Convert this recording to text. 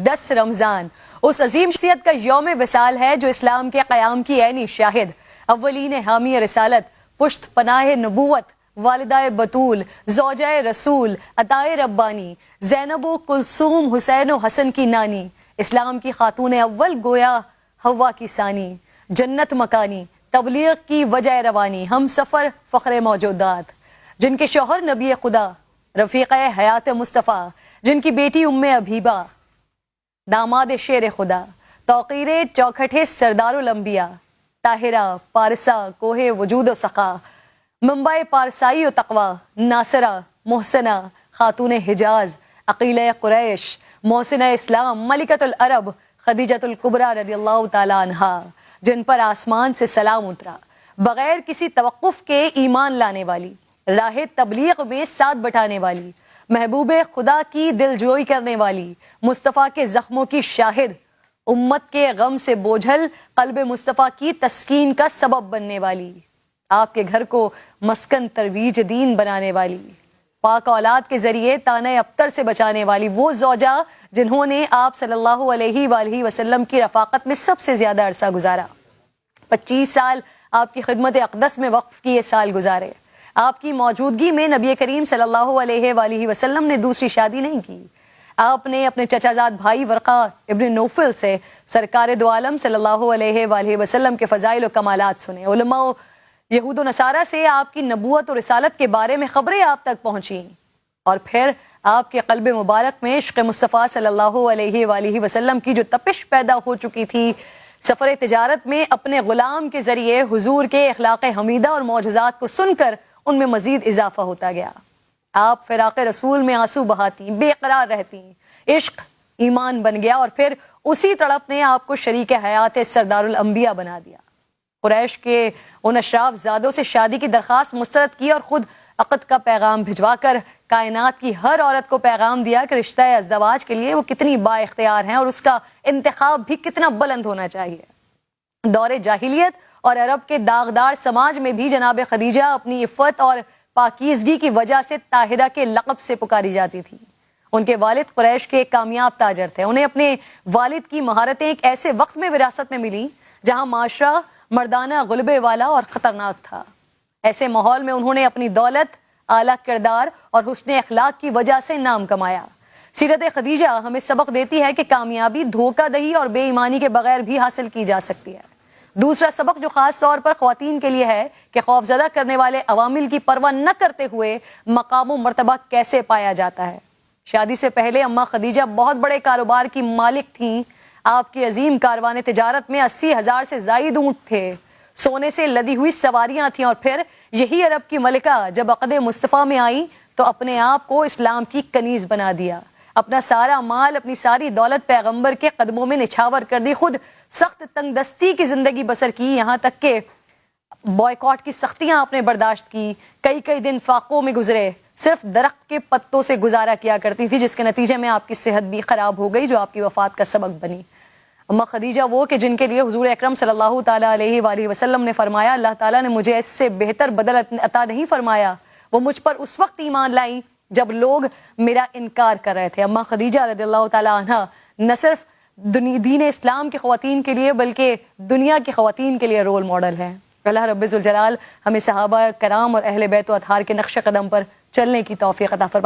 10 رمضان اس عظیم شخصیت کا یوم وصال ہے جو اسلام کے قیام کی عینی شاہد، اولین حامی رسالت، پشت پناہ نبوت، والدہ بطول، زوجہ رسول، عطائے ربانی، زینب و کلثوم، حسین و حسن کی نانی، اسلام کی خاتون اول، گویا حوا کی ثانی، جنت مکانی، تبلیغ کی وجہ روانی، ہم سفر فخر موجودات، جن کے شوہر نبی خدا، رفیق حیات مصطفیٰ، جن کی بیٹی ام حبیبہ، داماد شیر خدا، توقیر چوکھٹے سردار الانبیاء، طاہرہ پارسا کوہ وجود و سخا، منبع پارسائی و تقوی، ناصرہ محسنہ خاتون حجاز، عقیلہ قریش، محسنہ اسلام، ملکۃ العرب، خدیجۃ الکبریٰ رضی اللہ تعالیٰ عنہا، جن پر آسمان سے سلام اترا، بغیر کسی توقف کے ایمان لانے والی، راہ تبلیغ میں ساتھ بٹانے والی، محبوب خدا کی دل جوئی کرنے والی، مصطفیٰ کے زخموں کی شاہد، امت کے غم سے بوجھل قلب مصطفیٰ کی تسکین کا سبب بننے والی، آپ کے گھر کو مسکن ترویج دین بنانے والی، پاک اولاد کے ذریعے طعنہ ابتر سے بچانے والی، وہ زوجہ جنہوں نے آپ صلی اللہ علیہ وآلہ وسلم کی رفاقت میں سب سے زیادہ عرصہ گزارا، 25 سال آپ کی خدمت اقدس میں وقف کیے سال گزارے، آپ کی موجودگی میں نبی کریم صلی اللہ علیہ وآلہ وسلم نے دوسری شادی نہیں کی، آپ نے اپنے چچا زاد بھائی ورقہ ابن نوفل سے سرکار دو عالم صلی اللہ علیہ وآلہ وسلم کے فضائل و کمالات سنے، علماء و یہود و نصارہ سے آپ کی نبوت و رسالت کے بارے میں خبریں آپ تک پہنچیں، اور پھر آپ کے قلب مبارک میں عشق مصطفیٰ صلی اللہ علیہ وآلہ وسلم کی جو تپش پیدا ہو چکی تھی، سفر تجارت میں اپنے غلام کے ذریعے حضور کے اخلاق حمیدہ اور معجزات کو سن کر ان میں مزید اضافہ ہوتا گیا، آپ فراق رسول میں آنسو بہاتی، بے قرار رہتی، عشق ایمان بن گیا، اور پھر اسی تڑپ نے آپ کو شریک حیات سردار الانبیاء بنا دیا، قریش کے ان اشراف زادوں سے شادی کی درخواست مسترد کی اور خود عقد کا پیغام بھجوا کر کائنات کی ہر عورت کو پیغام دیا کہ رشتہ ازدواج کے لیے وہ کتنی با اختیار ہیں اور اس کا انتخاب بھی کتنا بلند ہونا چاہیے۔ دور جاہلیت اور عرب کے داغدار سماج میں بھی جناب خدیجہ اپنی عفت اور پاکیزگی کی وجہ سے طاہرہ کے لقب سے پکاری جاتی تھی۔ ان کے والد قریش کے کامیاب تاجر تھے، انہیں اپنے والد کی مہارتیں ایک ایسے وقت میں وراثت میں ملی جہاں معاشرہ مردانہ غلبے والا اور خطرناک تھا، ایسے ماحول میں انہوں نے اپنی دولت، اعلیٰ کردار اور حسن اخلاق کی وجہ سے نام کمایا۔ سیرت خدیجہ ہمیں سبق دیتی ہے کہ کامیابی دھوکہ دہی اور بے ایمانی کے بغیر بھی حاصل کی جا سکتی ہے۔ دوسرا سبق جو خاص طور پر خواتین کے لیے ہے کہ خوفزدہ کرنے والے عوامل کی پرواہ نہ کرتے ہوئے مقام و مرتبہ کیسے پایا جاتا ہے۔ شادی سے پہلے اماں خدیجہ بہت بڑے کاروبار کی مالک تھیں، آپ کی عظیم کاروان تجارت میں 80,000 سے زائد اونٹ تھے، سونے سے لدی ہوئی سواریاں تھیں، اور پھر یہی عرب کی ملکہ جب عقد مصطفیٰ میں آئیں تو اپنے آپ کو اسلام کی کنیز بنا دیا، اپنا سارا مال، اپنی ساری دولت پیغمبر کے قدموں میں نچھاور کر دی، خود سخت تنگ دستی کی زندگی بسر کی، یہاں تک کہ بوائیکاٹ کی سختیاں آپ نے برداشت کی، کئی دن فاقوں میں گزرے، صرف درخت کے پتوں سے گزارا کیا کرتی تھی، جس کے نتیجے میں آپ کی صحت بھی خراب ہو گئی جو آپ کی وفات کا سبب بنی۔ اماں خدیجہ وہ کہ جن کے لیے حضور اکرم صلی اللہ تعالیٰ علیہ وآلہ وسلم نے فرمایا اللہ تعالیٰ نے مجھے اس سے بہتر بدل عطا نہیں فرمایا، وہ مجھ پر اس وقت ایمان لائیں جب لوگ میرا انکار کر رہے تھے۔ اماں خدیجہ رضی اللہ تعالیٰ عنہ نہ صرف دین اسلام کی خواتین کے لیے بلکہ دنیا کی خواتین کے لیے رول ماڈل ہیں۔ اللہ رب ذوالجلال ہمیں صحابہ کرام اور اہل بیت و اطہار کے نقش قدم پر چلنے کی توفیق عطا فرمائے۔